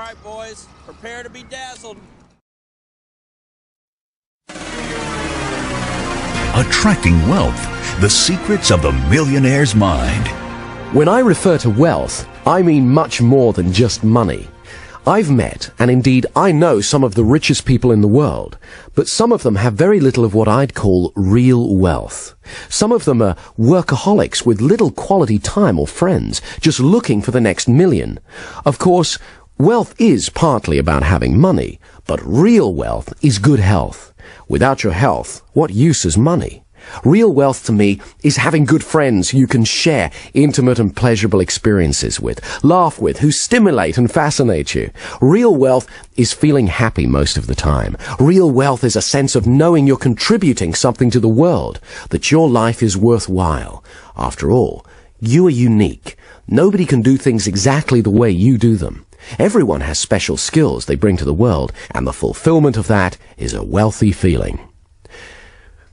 right, boys, prepare to be dazzled. Attracting wealth, the secrets of the millionaire's mind. When I refer to wealth, I mean much more than just money. I've met, and indeed I know, some of the richest people in the world, but some of them have very little of what I'd call real wealth. Some of them are workaholics with little quality time or friends, just looking for the next million. Of course, wealth is partly about having money, but real wealth is good health. Without your health, what use is money? Real wealth to me is having good friends you can share intimate and pleasurable experiences with, laugh with, who stimulate and fascinate you. Real wealth is feeling happy most of the time. Real wealth is a sense of knowing you're contributing something to the world, that your life is worthwhile. After all, you are unique. Nobody can do things exactly the way you do them. Everyone has special skills they bring to the world, and the fulfillment of that is a wealthy feeling.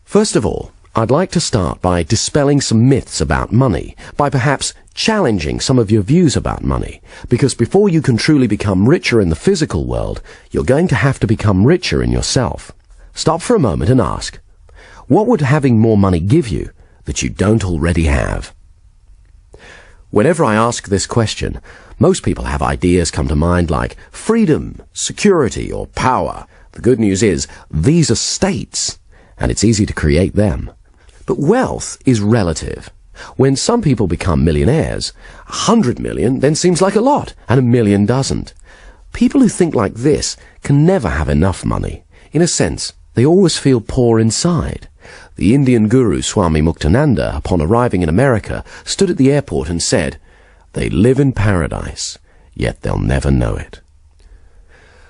First of all, I'd like to start by dispelling some myths about money, by perhaps challenging some of your views about money, because before you can truly become richer in the physical world, you're going to have to become richer in yourself. Stop for a moment and ask, what would having more money give you that you don't already have? Whenever I ask this question, most people have ideas come to mind like freedom, security, or power. The good news is, these are states, and it's easy to create them. But wealth is relative. When some people become millionaires, 100 million then seems like a lot, and 1 million doesn't. People who think like this can never have enough money. In a sense, they always feel poor inside. The Indian guru Swami Muktananda, upon arriving in America, stood at the airport and said, "They live in paradise, yet they'll never know it."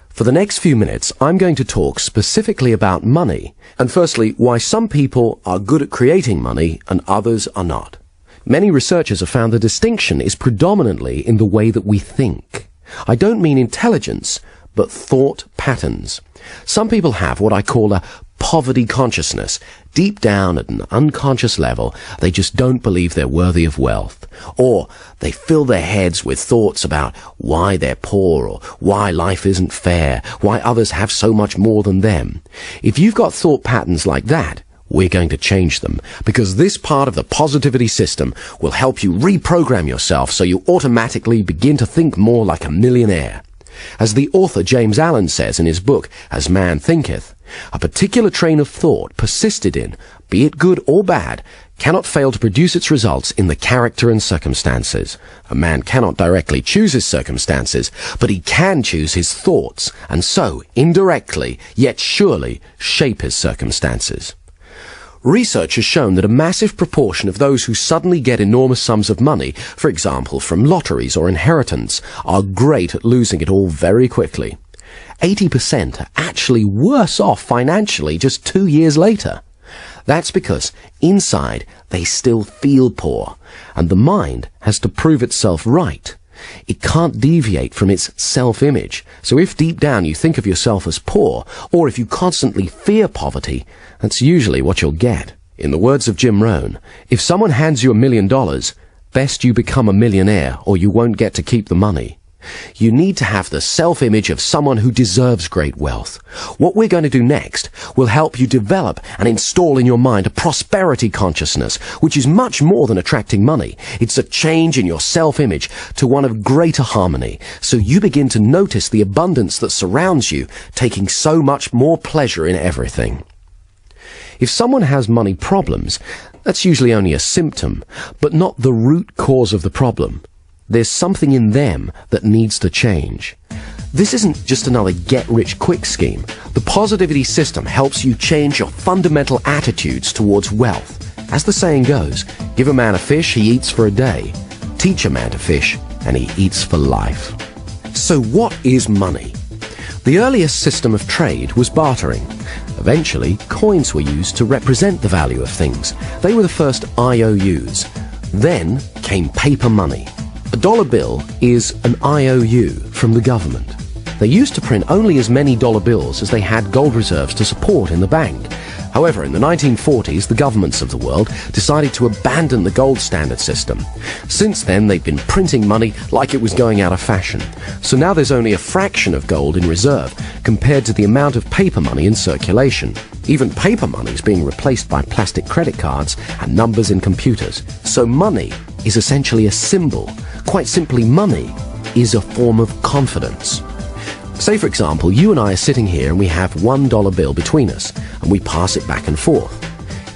For the next few minutes, I'm going to talk specifically about money, and firstly, why some people are good at creating money and others are not. Many researchers have found the distinction is predominantly in the way that we think. I don't mean intelligence, but thought patterns. Some people have what I call a poverty consciousness. Deep down at an unconscious level, they just don't believe they're worthy of wealth. Or they fill their heads with thoughts about why they're poor, or why life isn't fair, why others have so much more than them. If you've got thought patterns like that, we're going to change them, because this part of the positivity system will help you reprogram yourself so you automatically begin to think more like a millionaire. As the author James Allen says in his book, As Man Thinketh, a particular train of thought persisted in, be it good or bad, cannot fail to produce its results in the character and circumstances. A man cannot directly choose his circumstances, but he can choose his thoughts, and so, indirectly, yet surely, shape his circumstances. Research has shown that a massive proportion of those who suddenly get enormous sums of money, for example from lotteries or inheritance, are great at losing it all very quickly. 80% are actually worse off financially just 2 years later. That's because inside they still feel poor, and the mind has to prove itself right. It can't deviate from its self-image. So if deep down you think of yourself as poor, or if you constantly fear poverty, that's usually what you'll get. In the words of Jim Rohn, if someone hands you $1 million, best you become a millionaire or you won't get to keep the money. You need to have the self-image of someone who deserves great wealth. What we're going to do next will help you develop and install in your mind a prosperity consciousness, which is much more than attracting money. It's a change in your self-image to one of greater harmony, so you begin to notice the abundance that surrounds you, taking so much more pleasure in everything. If someone has money problems, that's usually only a symptom, but not the root cause of the problem. There's something in them that needs to change. This isn't just another get-rich-quick scheme. The positivity system helps you change your fundamental attitudes towards wealth. As the saying goes, give a man a fish, he eats for a day. Teach a man to fish, and he eats for life. So what is money? The earliest system of trade was bartering. Eventually, coins were used to represent the value of things. They were the first IOUs. Then came paper money. A dollar bill is an IOU from the government. They used to print only as many dollar bills as they had gold reserves to support in the bank. However, in the 1940s, the governments of the world decided to abandon the gold standard system. Since then, they've been printing money like it was going out of fashion. So now there's only a fraction of gold in reserve compared to the amount of paper money in circulation. Even paper money is being replaced by plastic credit cards and numbers in computers. So money is essentially a symbol. Quite simply, money is a form of confidence. Say, for example, you and I are sitting here and we have $1 bill between us, and we pass it back and forth.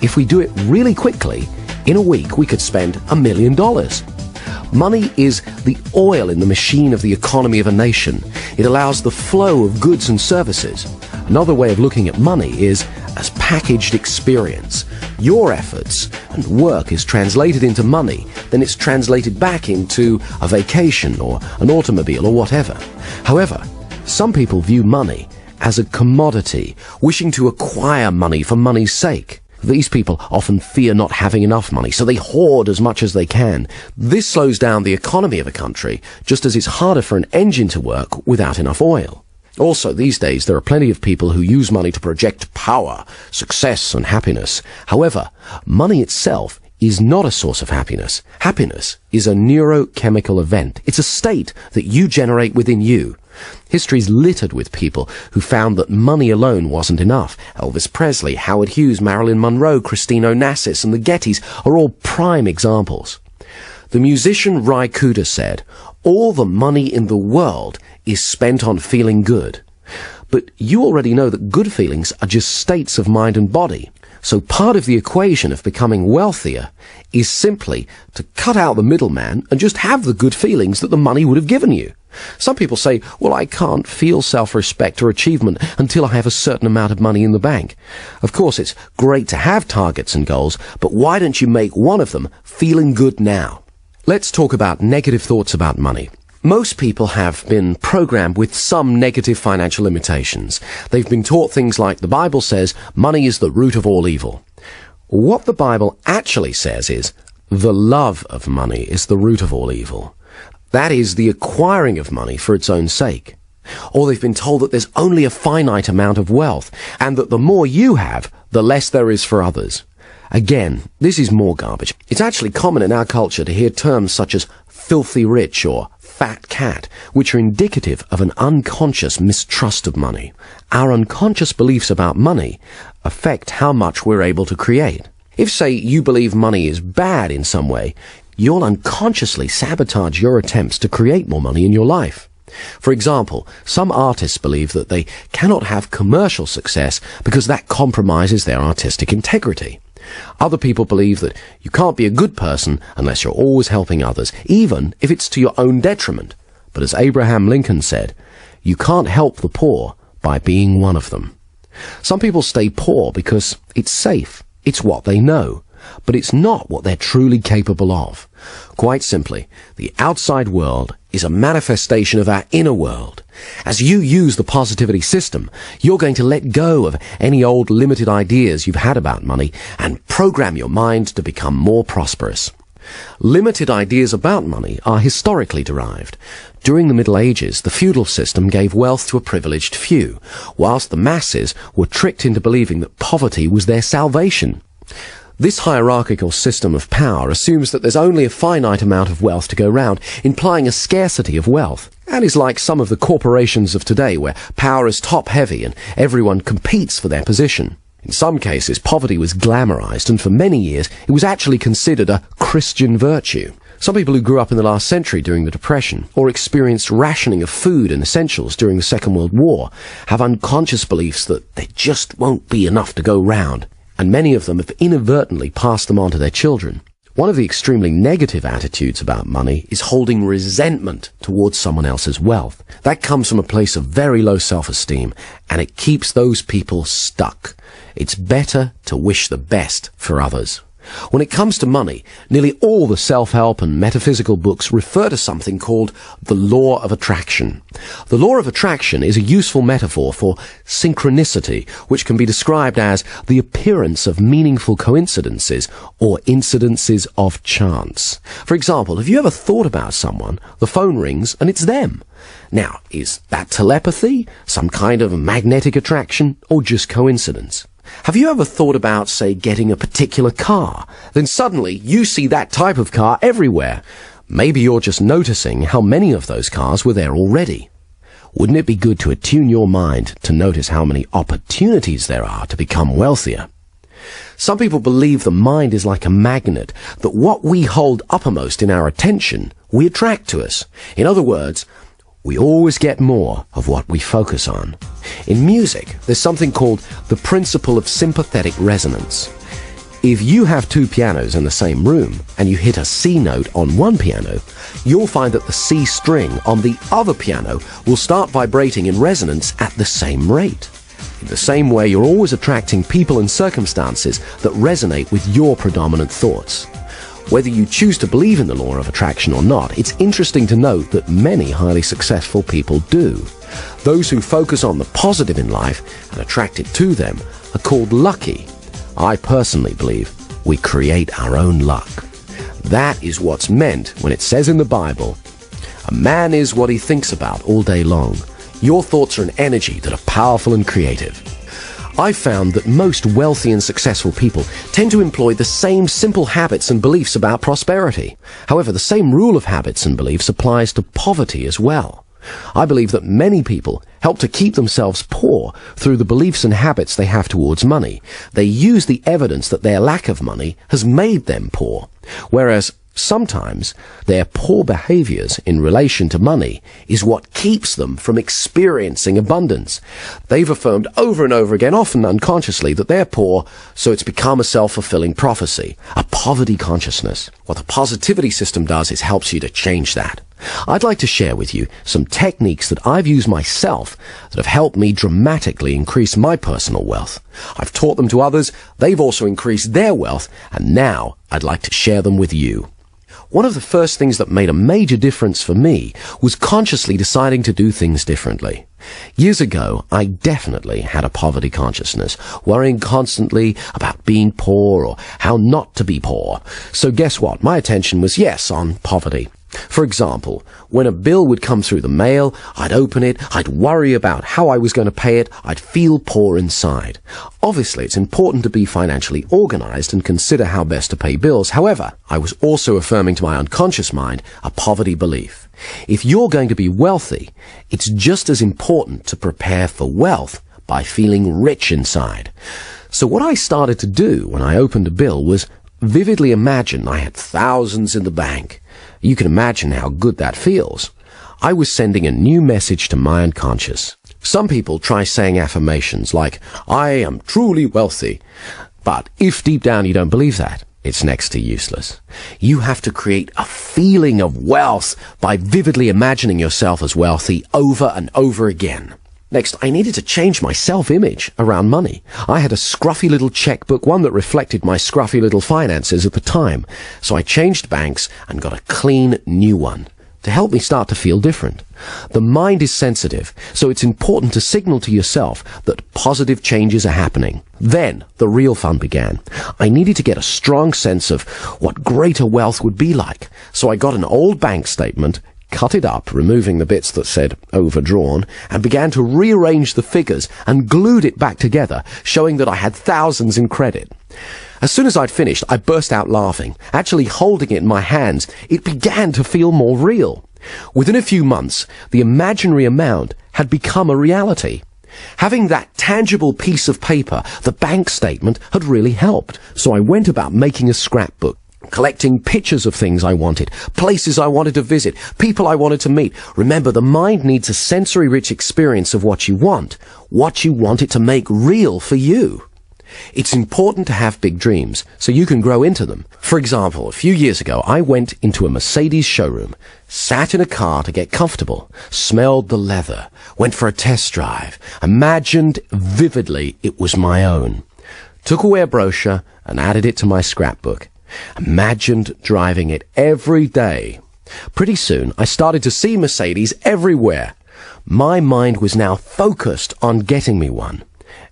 If we do it really quickly, in a week we could spend $1 million. Money is the oil in the machine of the economy of a nation. It allows the flow of goods and services. Another way of looking at money is as packaged experience. Your efforts and work is translated into money, then it's translated back into a vacation or an automobile or whatever. However, some people view money as a commodity, wishing to acquire money for money's sake. These people often fear not having enough money, so they hoard as much as they can. This slows down the economy of a country, just as it's harder for an engine to work without enough oil. Also, these days, there are plenty of people who use money to project power, success, and happiness. However, money itself is not a source of happiness. Happiness is a neurochemical event. It's a state that you generate within you. History is littered with people who found that money alone wasn't enough. Elvis Presley, Howard Hughes, Marilyn Monroe, Christine Onassis, and the Gettys are all prime examples. The musician Ry Cooder said, "All the money in the world is spent on feeling good." But you already know that good feelings are just states of mind and body. So part of the equation of becoming wealthier is simply to cut out the middleman and just have the good feelings that the money would have given you. Some people say, well, I can't feel self-respect or achievement until I have a certain amount of money in the bank. Of course, it's great to have targets and goals, but why don't you make one of them feeling good now? Let's talk about negative thoughts about money. Most people have been programmed with some negative financial limitations. They've been taught things like the Bible says money is the root of all evil. What the Bible actually says is the love of money is the root of all evil. That is the acquiring of money for its own sake. Or they've been told that there's only a finite amount of wealth, and that the more you have, the less there is for others. Again, this is more garbage. It's actually common in our culture to hear terms such as filthy rich or fat cat, which are indicative of an unconscious mistrust of money. Our unconscious beliefs about money affect how much we're able to create. If, say, you believe money is bad in some way, you'll unconsciously sabotage your attempts to create more money in your life. For example, some artists believe that they cannot have commercial success because that compromises their artistic integrity. Other people believe that you can't be a good person unless you're always helping others, even if it's to your own detriment. But as Abraham Lincoln said, you can't help the poor by being one of them. Some people stay poor because it's safe. It's what they know. But it's not what they're truly capable of. Quite simply, the outside world is a manifestation of our inner world. As you use the positivity system, you're going to let go of any old limited ideas you've had about money and program your mind to become more prosperous. Limited ideas about money are historically derived. During the Middle Ages, the feudal system gave wealth to a privileged few, whilst the masses were tricked into believing that poverty was their salvation. This hierarchical system of power assumes that there's only a finite amount of wealth to go round, implying a scarcity of wealth, and is like some of the corporations of today where power is top-heavy and everyone competes for their position. In some cases, poverty was glamorized, and for many years it was actually considered a Christian virtue. Some people who grew up in the last century during the Depression, or experienced rationing of food and essentials during the Second World War, have unconscious beliefs that there just won't be enough to go round, and many of them have inadvertently passed them on to their children. One of the extremely negative attitudes about money is holding resentment towards someone else's wealth. That comes from a place of very low self-esteem, and it keeps those people stuck. It's better to wish the best for others. When it comes to money, nearly all the self-help and metaphysical books refer to something called the law of attraction. The law of attraction is a useful metaphor for synchronicity, which can be described as the appearance of meaningful coincidences or incidences of chance. For example, have you ever thought about someone, the phone rings, and it's them? Now, is that telepathy, some kind of magnetic attraction, or just coincidence? Have you ever thought about, say, getting a particular car? Then suddenly you see that type of car everywhere. Maybe you're just noticing how many of those cars were there already. Wouldn't it be good to attune your mind to notice how many opportunities there are to become wealthier? Some people believe the mind is like a magnet, that what we hold uppermost in our attention, we attract to us. In other words, we always get more of what we focus on. In music, there's something called the principle of sympathetic resonance. If you have two pianos in the same room and you hit a C note on one piano, you'll find that the C string on the other piano will start vibrating in resonance at the same rate. In the same way, you're always attracting people and circumstances that resonate with your predominant thoughts. Whether you choose to believe in the law of attraction or not, it's interesting to note that many highly successful people do. Those who focus on the positive in life and attract it to them are called lucky. I personally believe we create our own luck. That is what's meant when it says in the Bible, "A man is what he thinks about all day long." Your thoughts are an energy that are powerful and creative. I've found that most wealthy and successful people tend to employ the same simple habits and beliefs about prosperity. However, the same rule of habits and beliefs applies to poverty as well. I believe that many people help to keep themselves poor through the beliefs and habits they have towards money. They use the evidence that their lack of money has made them poor, whereas sometimes their poor behaviors in relation to money is what keeps them from experiencing abundance. They've affirmed over and over again, often unconsciously, that they're poor, so it's become a self-fulfilling prophecy, a poverty consciousness. What the positivity system does is helps you to change that. I'd like to share with you some techniques that I've used myself that have helped me dramatically increase my personal wealth. I've taught them to others, they've also increased their wealth, and now I'd like to share them with you. One of the first things that made a major difference for me was consciously deciding to do things differently. Years ago, I definitely had a poverty consciousness, worrying constantly about being poor or how not to be poor. So guess what? My attention was, yes, on poverty. For example, when a bill would come through the mail, I'd open it, I'd worry about how I was going to pay it, I'd feel poor inside. Obviously, it's important to be financially organized and consider how best to pay bills. However, I was also affirming to my unconscious mind a poverty belief. If you're going to be wealthy, it's just as important to prepare for wealth by feeling rich inside. So what I started to do when I opened a bill was vividly imagine I had thousands in the bank. You can imagine how good that feels. I was sending a new message to my unconscious. Some people try saying affirmations like, "I am truly wealthy." But if deep down you don't believe that, it's next to useless. You have to create a feeling of wealth by vividly imagining yourself as wealthy over and over again. Next, I needed to change my self-image around money. I had a scruffy little checkbook, one that reflected my scruffy little finances at the time. So I changed banks and got a clean new one to help me start to feel different. The mind is sensitive, so it's important to signal to yourself that positive changes are happening. Then the real fun began. I needed to get a strong sense of what greater wealth would be like. So I got an old bank statement, cut it up, removing the bits that said overdrawn, and began to rearrange the figures and glued it back together, showing that I had thousands in credit. As soon as I'd finished, I burst out laughing. Actually holding it in my hands, it began to feel more real. Within a few months, the imaginary amount had become a reality. Having that tangible piece of paper, the bank statement, had really helped. So I went about making a scrapbook, collecting pictures of things I wanted, places I wanted to visit, people I wanted to meet. Remember, the mind needs a sensory-rich experience of what you want it to make real for you. It's important to have big dreams so you can grow into them. For example, a few years ago, I went into a Mercedes showroom, sat in a car to get comfortable, smelled the leather, went for a test drive, imagined vividly it was my own, took away a brochure and added it to my scrapbook. Imagined driving it every day. Pretty soon, I started to see Mercedes everywhere. My mind was now focused on getting me one.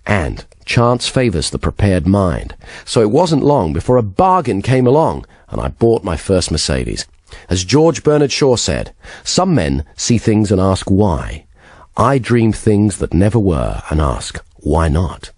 And chance favors the prepared mind. So it wasn't long before a bargain came along, and I bought my first Mercedes. As George Bernard Shaw said, some men see things and ask why. I dream things that never were and ask, why not?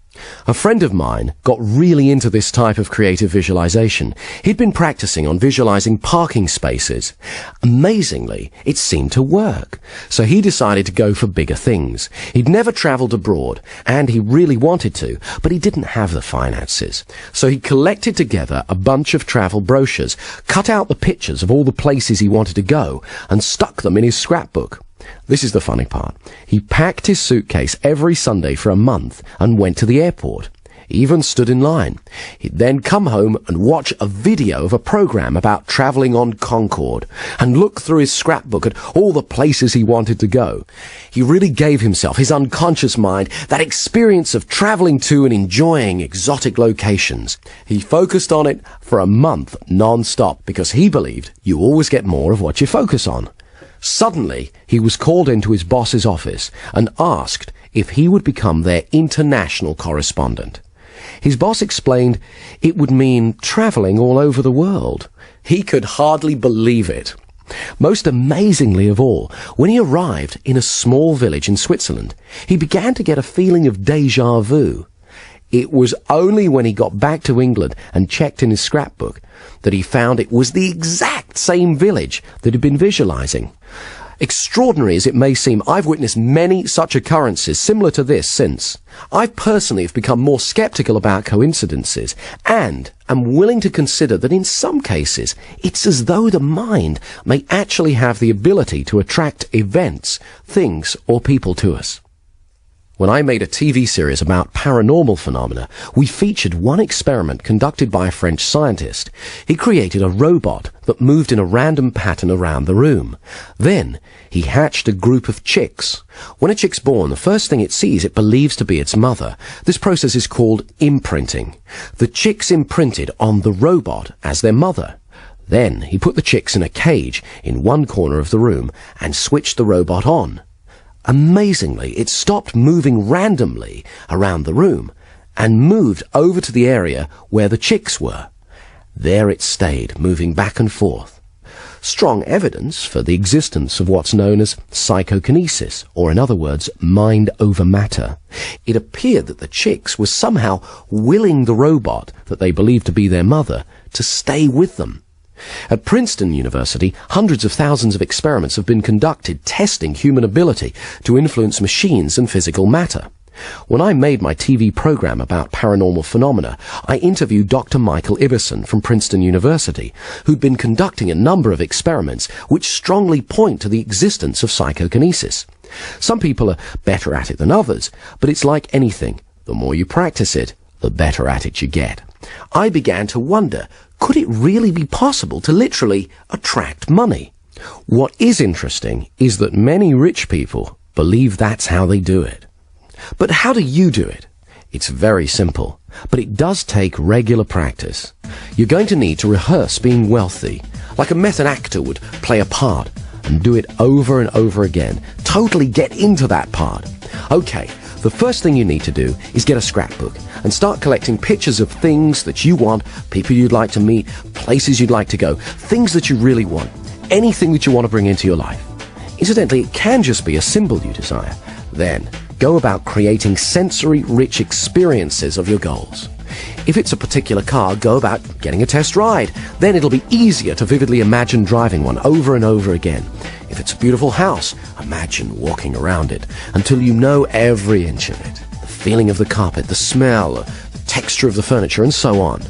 A friend of mine got really into this type of creative visualization. He'd been practicing on visualizing parking spaces. Amazingly, it seemed to work. So he decided to go for bigger things. He'd never traveled abroad, and he really wanted to, but he didn't have the finances. So he collected together a bunch of travel brochures, cut out the pictures of all the places he wanted to go, and stuck them in his scrapbook. This is the funny part. He packed his suitcase every Sunday for a month and went to the airport. He even stood in line. He'd then come home and watch a video of a program about travelling on Concorde and look through his scrapbook at all the places he wanted to go. He really gave himself, his unconscious mind, that experience of travelling to and enjoying exotic locations. He focused on it for a month non-stop because he believed you always get more of what you focus on. Suddenly, he was called into his boss's office and asked if he would become their international correspondent. His boss explained it would mean travelling all over the world. He could hardly believe it. Most amazingly of all, when he arrived in a small village in Switzerland, he began to get a feeling of déjà vu. It was only when he got back to England and checked in his scrapbook that he found it was the exact same village that he'd been visualizing. Extraordinary as it may seem, I've witnessed many such occurrences similar to this since. I personally have become more skeptical about coincidences and am willing to consider that in some cases it's as though the mind may actually have the ability to attract events, things or people to us. When I made a TV series about paranormal phenomena, we featured one experiment conducted by a French scientist. He created a robot that moved in a random pattern around the room. Then, he hatched a group of chicks. When a chick's born, the first thing it sees it believes to be its mother. This process is called imprinting. The chicks imprinted on the robot as their mother. Then, he put the chicks in a cage in one corner of the room and switched the robot on. Amazingly, it stopped moving randomly around the room and moved over to the area where the chicks were. There it stayed, moving back and forth. Strong evidence for the existence of what's known as psychokinesis, or in other words, mind over matter. It appeared that the chicks were somehow willing the robot that they believed to be their mother to stay with them. At Princeton University, hundreds of thousands of experiments have been conducted testing human ability to influence machines and physical matter. When I made my TV program about paranormal phenomena, I interviewed Dr. Michael Ibbison from Princeton University, who'd been conducting a number of experiments which strongly point to the existence of psychokinesis. Some people are better at it than others, but it's like anything. The more you practice it, the better at it you get. I began to wonder, could it really be possible to literally attract money? What is interesting is that many rich people believe that's how they do it. But how do you do it? It's very simple, but it does take regular practice. You're going to need to rehearse being wealthy, like a method actor would play a part, and do it over and over again. Totally get into that part. Okay, the first thing you need to do is get a scrapbook and start collecting pictures of things that you want, people you'd like to meet, places you'd like to go, things that you really want, anything that you want to bring into your life. Incidentally, it can just be a symbol you desire. Then, go about creating sensory-rich experiences of your goals. If it's a particular car, go about getting a test ride. Then it'll be easier to vividly imagine driving one over and over again. If it's a beautiful house, imagine walking around it until you know every inch of it. The feeling of the carpet, the smell, the texture of the furniture, and so on.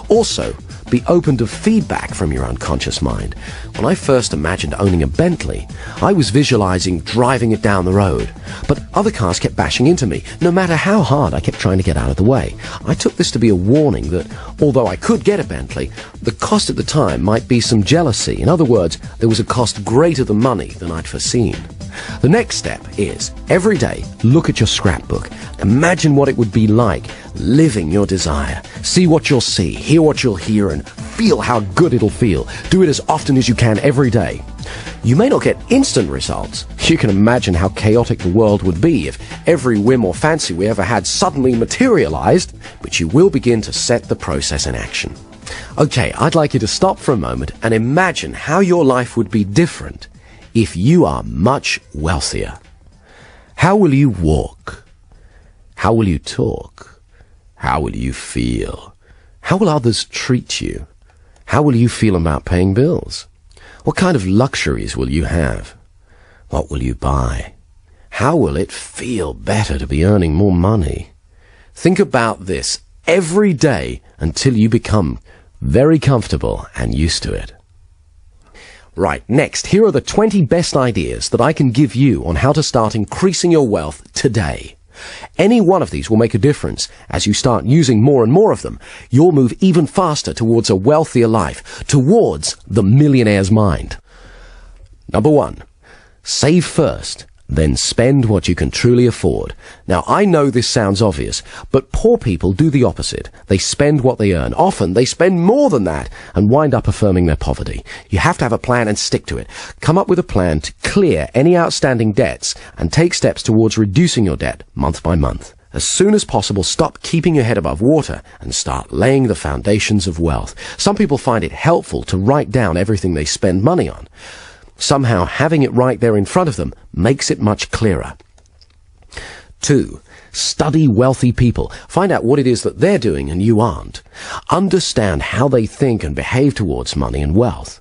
Also, be open to feedback from your unconscious mind. When I first imagined owning a Bentley, I was visualizing driving it down the road. But other cars kept bashing into me. No matter how hard I kept trying to get out of the way. I took this to be a warning that, although I could get a Bentley, the cost at the time might be some jealousy. In other words, there was a cost greater than money than I'd foreseen. The next step is, every day, look at your scrapbook. Imagine what it would be like living your desire. See what you'll see, hear what you'll hear, and feel how good it'll feel. Do it as often as you can every day. You may not get instant results. You can imagine how chaotic the world would be if every whim or fancy we ever had suddenly materialized, but you will begin to set the process in action. Okay, I'd like you to stop for a moment and imagine how your life would be different if you are much wealthier. How will you walk? How will you talk? How will you feel? How will others treat you? How will you feel about paying bills? What kind of luxuries will you have? What will you buy? How will it feel better to be earning more money? Think about this every day until you become very comfortable and used to it. Right, next, here are the 20 best ideas that I can give you on how to start increasing your wealth today. Any one of these will make a difference. As you start using more and more of them, you'll move even faster towards a wealthier life, towards the millionaire's mind. Number 1, save first, then spend what you can truly afford. Now, I know this sounds obvious, but poor people do the opposite. They spend what they earn. Often, they spend more than that and wind up affirming their poverty. You have to have a plan and stick to it. Come up with a plan to clear any outstanding debts and take steps towards reducing your debt month by month. As soon as possible, stop keeping your head above water and start laying the foundations of wealth. Some people find it helpful to write down everything they spend money on. Somehow, having it right there in front of them makes it much clearer. 2, study wealthy people. Find out what it is that they're doing and you aren't. Understand how they think and behave towards money and wealth.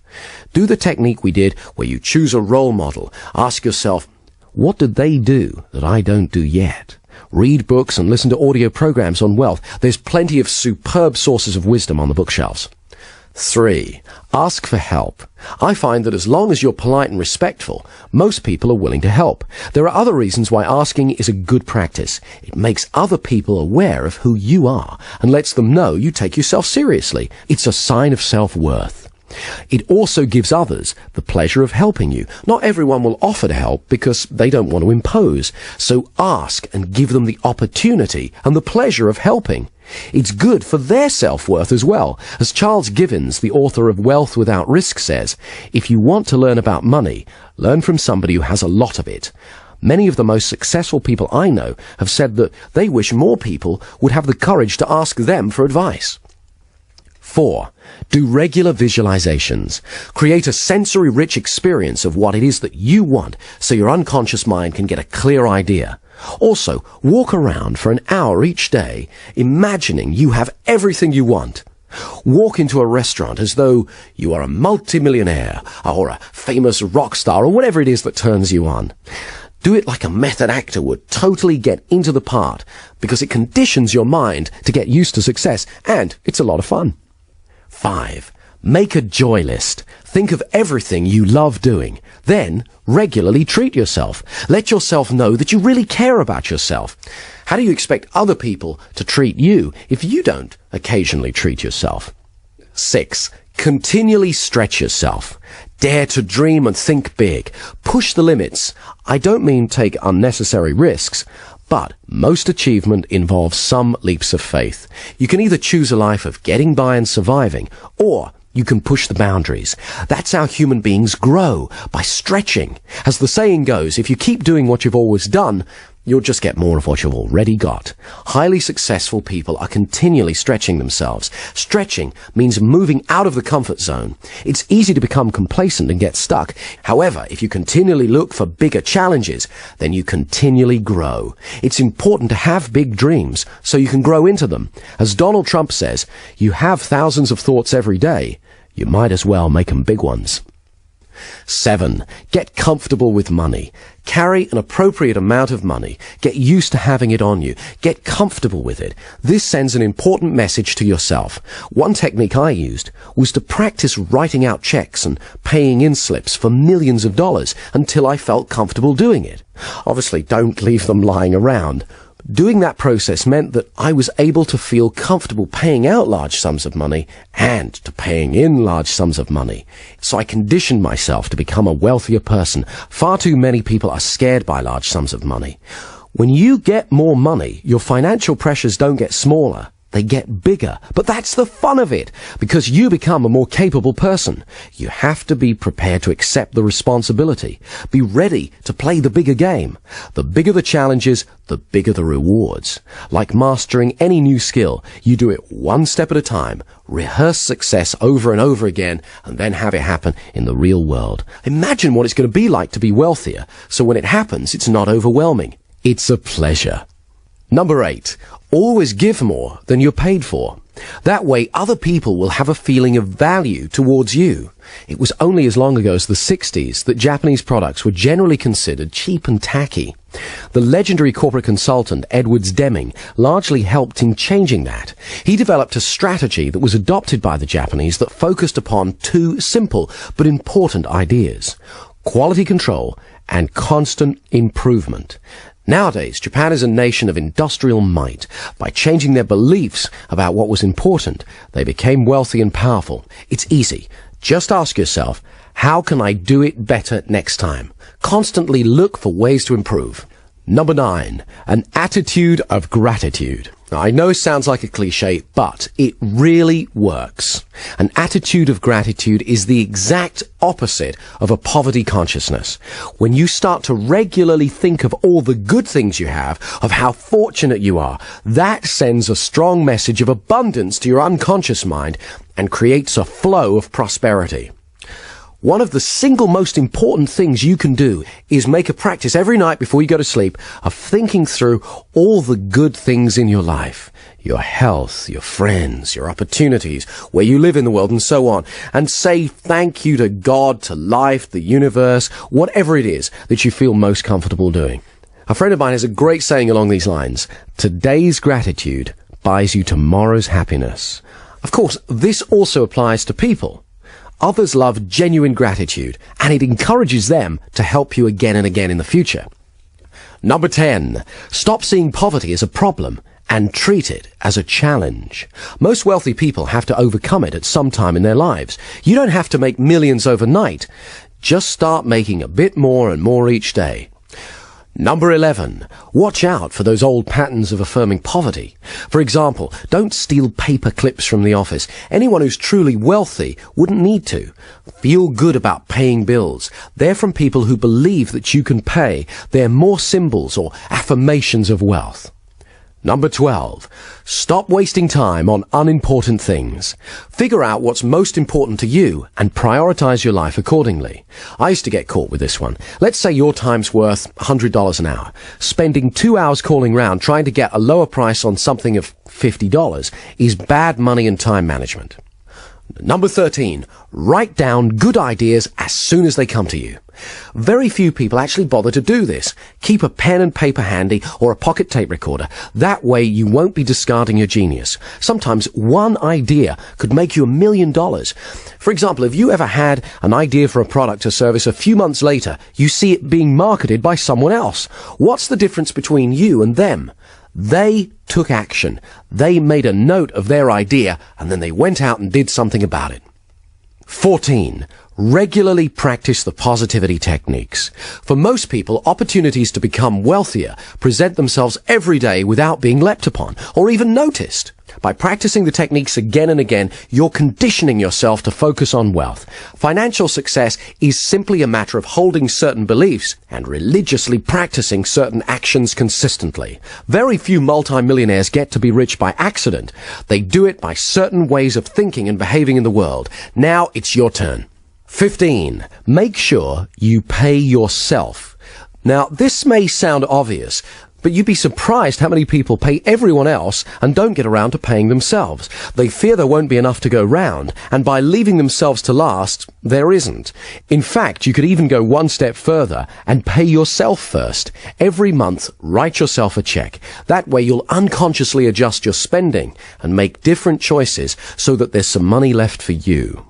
Do the technique we did where you choose a role model. Ask yourself, what did they do that I don't do yet? Read books and listen to audio programs on wealth. There's plenty of superb sources of wisdom on the bookshelves. 3, ask for help. I find that as long as you're polite and respectful, most people are willing to help. There are other reasons why asking is a good practice. It makes other people aware of who you are and lets them know you take yourself seriously. It's a sign of self-worth. It also gives others the pleasure of helping you. Not everyone will offer to help because they don't want to impose. So ask and give them the opportunity and the pleasure of helping. It's good for their self-worth as well. As Charles Givens, the author of Wealth Without Risk, says, if you want to learn about money, learn from somebody who has a lot of it. Many of the most successful people I know have said that they wish more people would have the courage to ask them for advice. 4, do regular visualizations. Create a sensory-rich experience of what it is that you want so your unconscious mind can get a clear idea. Also, walk around for an hour each day, imagining you have everything you want. Walk into a restaurant as though you are a multimillionaire or a famous rock star or whatever it is that turns you on. Do it like a method actor would, totally get into the part, because it conditions your mind to get used to success, and it's a lot of fun. 5, make a joy list. Think of everything you love doing. Then, regularly treat yourself. Let yourself know that you really care about yourself. How do you expect other people to treat you if you don't occasionally treat yourself? 6, continually stretch yourself. Dare to dream and think big. Push the limits. I don't mean take unnecessary risks, but most achievement involves some leaps of faith. You can either choose a life of getting by and surviving, or you can push the boundaries. That's how human beings grow, by stretching. As the saying goes, if you keep doing what you've always done, you'll just get more of what you've already got. Highly successful people are continually stretching themselves. Stretching means moving out of the comfort zone. It's easy to become complacent and get stuck. However, if you continually look for bigger challenges, then you continually grow. It's important to have big dreams so you can grow into them. As Donald Trump says, you have thousands of thoughts every day. You might as well make them big ones. 7, get comfortable with money. Carry an appropriate amount of money. Get used to having it on you. Get comfortable with it. This sends an important message to yourself. One technique I used was to practice writing out checks and paying in slips for millions of dollars until I felt comfortable doing it. Obviously, don't leave them lying around. Doing that process meant that I was able to feel comfortable paying out large sums of money and to paying in large sums of money. So I conditioned myself to become a wealthier person. Far too many people are scared by large sums of money. When you get more money, your financial pressures don't get smaller. They get bigger. But that's the fun of it, because you become a more capable person. You have to be prepared to accept the responsibility. Be ready to play the bigger game. The bigger the challenges, the bigger the rewards. Like mastering any new skill, you do it one step at a time. Rehearse success over and over again, and then have it happen in the real world. Imagine what it's going to be like to be wealthier, so when it happens, it's not overwhelming. It's a pleasure. Number 8. Always give more than you're paid for. That way, other people will have a feeling of value towards you. It was only as long ago as the 60s that Japanese products were generally considered cheap and tacky. The legendary corporate consultant Edwards Deming largely helped in changing that. He developed a strategy that was adopted by the Japanese that focused upon two simple but important ideas: quality control and constant improvement. Nowadays, Japan is a nation of industrial might. By changing their beliefs about what was important, they became wealthy and powerful. It's easy. Just ask yourself, how can I do it better next time? Constantly look for ways to improve. Number 9, an attitude of gratitude. Now, I know it sounds like a cliche, but it really works. An attitude of gratitude is the exact opposite of a poverty consciousness. When you start to regularly think of all the good things you have, of how fortunate you are, that sends a strong message of abundance to your unconscious mind and creates a flow of prosperity. One of the single most important things you can do is make a practice every night before you go to sleep of thinking through all the good things in your life. Your health, your friends, your opportunities, where you live in the world, and so on. And say thank you to God, to life, the universe, whatever it is that you feel most comfortable doing. A friend of mine has a great saying along these lines: today's gratitude buys you tomorrow's happiness. Of course, this also applies to people. Others love genuine gratitude, and it encourages them to help you again and again in the future. Number 10. Stop seeing poverty as a problem and treat it as a challenge. Most wealthy people have to overcome it at some time in their lives. You don't have to make millions overnight. Just start making a bit more and more each day. Number 11. Watch out for those old patterns of affirming poverty. For example, don't steal paper clips from the office. Anyone who's truly wealthy wouldn't need to. Feel good about paying bills. They're from people who believe that you can pay. They're more symbols or affirmations of wealth. Number 12. Stop wasting time on unimportant things. Figure out what's most important to you and prioritize your life accordingly. I used to get caught with this one. Let's say your time's worth $100 an hour. Spending 2 hours calling round trying to get a lower price on something of $50 is bad money and time management. Number 13. Write down good ideas as soon as they come to you. Very few people actually bother to do this. Keep a pen and paper handy or a pocket tape recorder. That way you won't be discarding your genius. Sometimes one idea could make you $1 million. For example, if you ever had an idea for a product or service, a few months later you see it being marketed by someone else. What's the difference between you and them? They took action. They made a note of their idea and then they went out and did something about it. 14. Regularly practice the positivity techniques. For most people, opportunities to become wealthier present themselves every day without being leapt upon or even noticed. By practicing the techniques again and again, you're conditioning yourself to focus on wealth. Financial success is simply a matter of holding certain beliefs and religiously practicing certain actions consistently. Very few multimillionaires get to be rich by accident. They do it by certain ways of thinking and behaving in the world. Now it's your turn. 15. Make sure you pay yourself. Now, this may sound obvious, but you'd be surprised how many people pay everyone else and don't get around to paying themselves. They fear there won't be enough to go round, and by leaving themselves to last, there isn't. In fact, you could even go one step further and pay yourself first. Every month, write yourself a check. That way you'll unconsciously adjust your spending and make different choices so that there's some money left for you.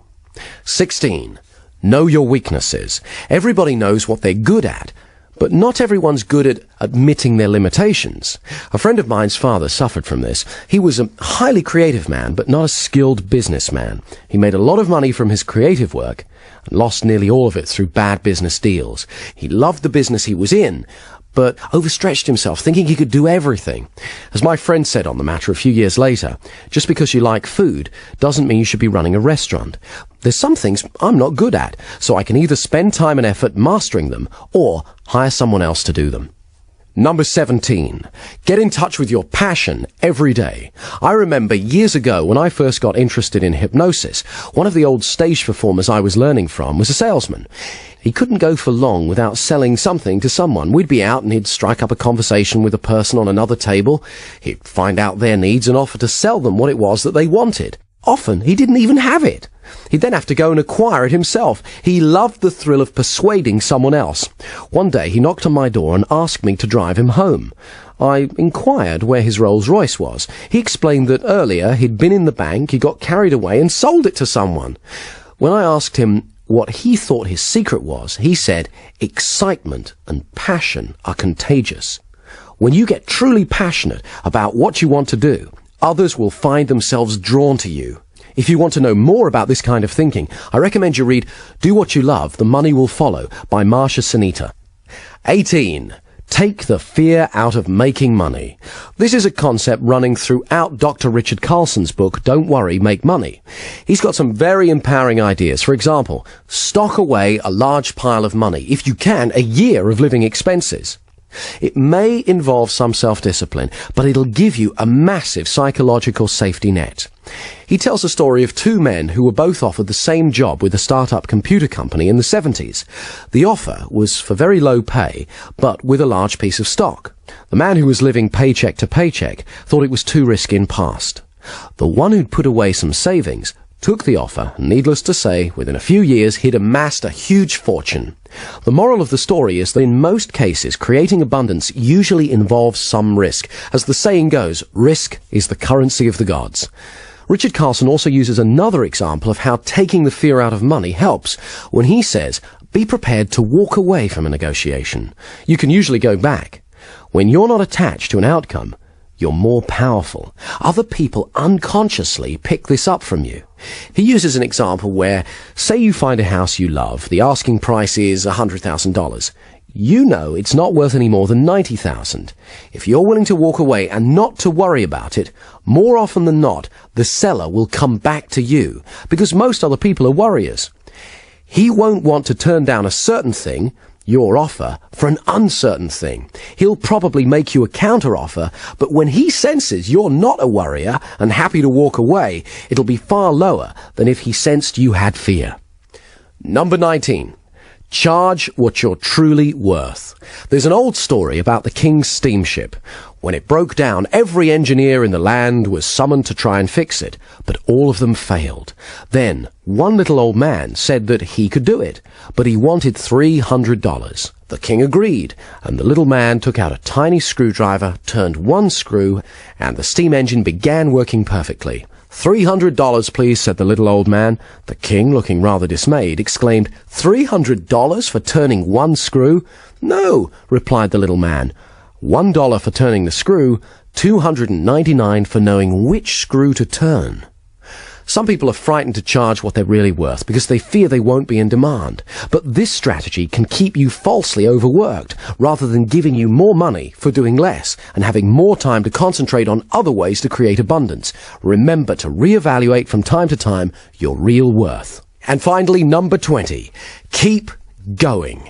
16. Know your weaknesses. Everybody knows what they're good at, but not everyone's good at admitting their limitations. A friend of mine's father suffered from this. He was a highly creative man, but not a skilled businessman. He made a lot of money from his creative work and lost nearly all of it through bad business deals. He loved the business he was in, but overstretched himself, thinking he could do everything. As my friend said on the matter a few years later, just because you like food doesn't mean you should be running a restaurant. There's some things I'm not good at, so I can either spend time and effort mastering them or hire someone else to do them. Number 17. Get in touch with your passion every day. I remember years ago when I first got interested in hypnosis, one of the old stage performers I was learning from was a salesman. He couldn't go for long without selling something to someone. We'd be out and he'd strike up a conversation with a person on another table. He'd find out their needs and offer to sell them what it was that they wanted. Often he didn't even have it. He'd then have to go and acquire it himself. He loved the thrill of persuading someone else. One day he knocked on my door and asked me to drive him home. I inquired where his Rolls Royce was. He explained that earlier he'd been in the bank, he got carried away and sold it to someone. When I asked him what he thought his secret was, he said, excitement and passion are contagious. When you get truly passionate about what you want to do, others will find themselves drawn to you. If you want to know more about this kind of thinking, I recommend you read Do What You Love, The Money Will Follow by Marsha Sunita. 18. Take the fear out of making money. This is a concept running throughout Dr. Richard Carlson's book, Don't Worry, Make Money. He's got some very empowering ideas. For example, stock away a large pile of money, if you can, a year of living expenses. It may involve some self-discipline, but it'll give you a massive psychological safety net. He tells the story of two men who were both offered the same job with a startup computer company in the 70s. The offer was for very low pay, but with a large piece of stock. The man who was living paycheck to paycheck thought it was too risky and passed. The one who'd put away some savings took the offer, and needless to say, within a few years he'd amassed a huge fortune. The moral of the story is that in most cases, creating abundance usually involves some risk. As the saying goes, risk is the currency of the gods. Richard Carlson also uses another example of how taking the fear out of money helps when he says, be prepared to walk away from a negotiation. You can usually go back. When you're not attached to an outcome, you're more powerful. Other people unconsciously pick this up from you. He uses an example where, say you find a house you love, the asking price is $100,000. You know it's not worth any more than $90,000. If you're willing to walk away and not to worry about it, more often than not, the seller will come back to you, because most other people are worriers. He won't want to turn down a certain thing, your offer, for an uncertain thing. He'll probably make you a counter-offer, but when he senses you're not a worrier and happy to walk away, it'll be far lower than if he sensed you had fear. Number 19. Charge what you're truly worth. There's an old story about the king's steamship. When it broke down, every engineer in the land was summoned to try and fix it, but all of them failed. Then, one little old man said that he could do it, but he wanted $300. The king agreed, and the little man took out a tiny screwdriver, turned one screw, and the steam engine began working perfectly. $300, please, said the little old man. The king, looking rather dismayed, exclaimed, $300 for turning one screw? No, replied the little man. $1 for turning the screw, $299 for knowing which screw to turn. Some people are frightened to charge what they're really worth because they fear they won't be in demand. But this strategy can keep you falsely overworked rather than giving you more money for doing less and having more time to concentrate on other ways to create abundance. Remember to reevaluate from time to time your real worth. And finally, number 20. Keep going.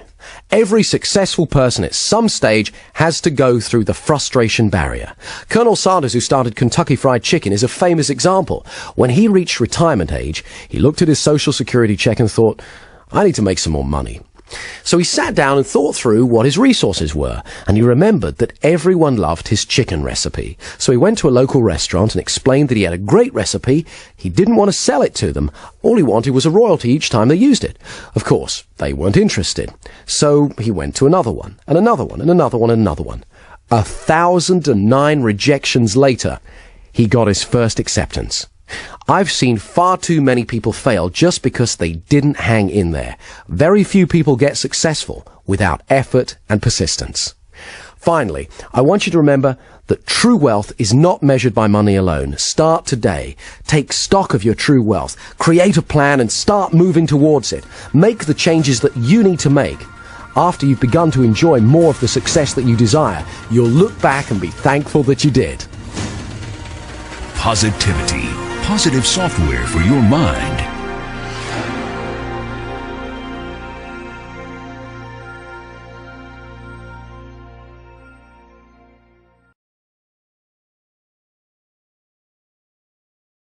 Every successful person at some stage has to go through the frustration barrier. Colonel Sanders, who started Kentucky Fried Chicken, is a famous example. When he reached retirement age, he looked at his Social Security check and thought, I need to make some more money. So he sat down and thought through what his resources were, and he remembered that everyone loved his chicken recipe. So he went to a local restaurant and explained that he had a great recipe. He didn't want to sell it to them. All he wanted was a royalty each time they used it. Of course, they weren't interested. So he went to another one, and another one, and another one, and another one. 1,009 rejections later, he got his first acceptance. I've seen far too many people fail just because they didn't hang in there. Very few people get successful without effort and persistence. Finally, I want you to remember that true wealth is not measured by money alone. Start today. Take stock of your true wealth. Create a plan and start moving towards it. Make the changes that you need to make. After you've begun to enjoy more of the success that you desire, you'll look back and be thankful that you did. Positivity. Positive software for your mind.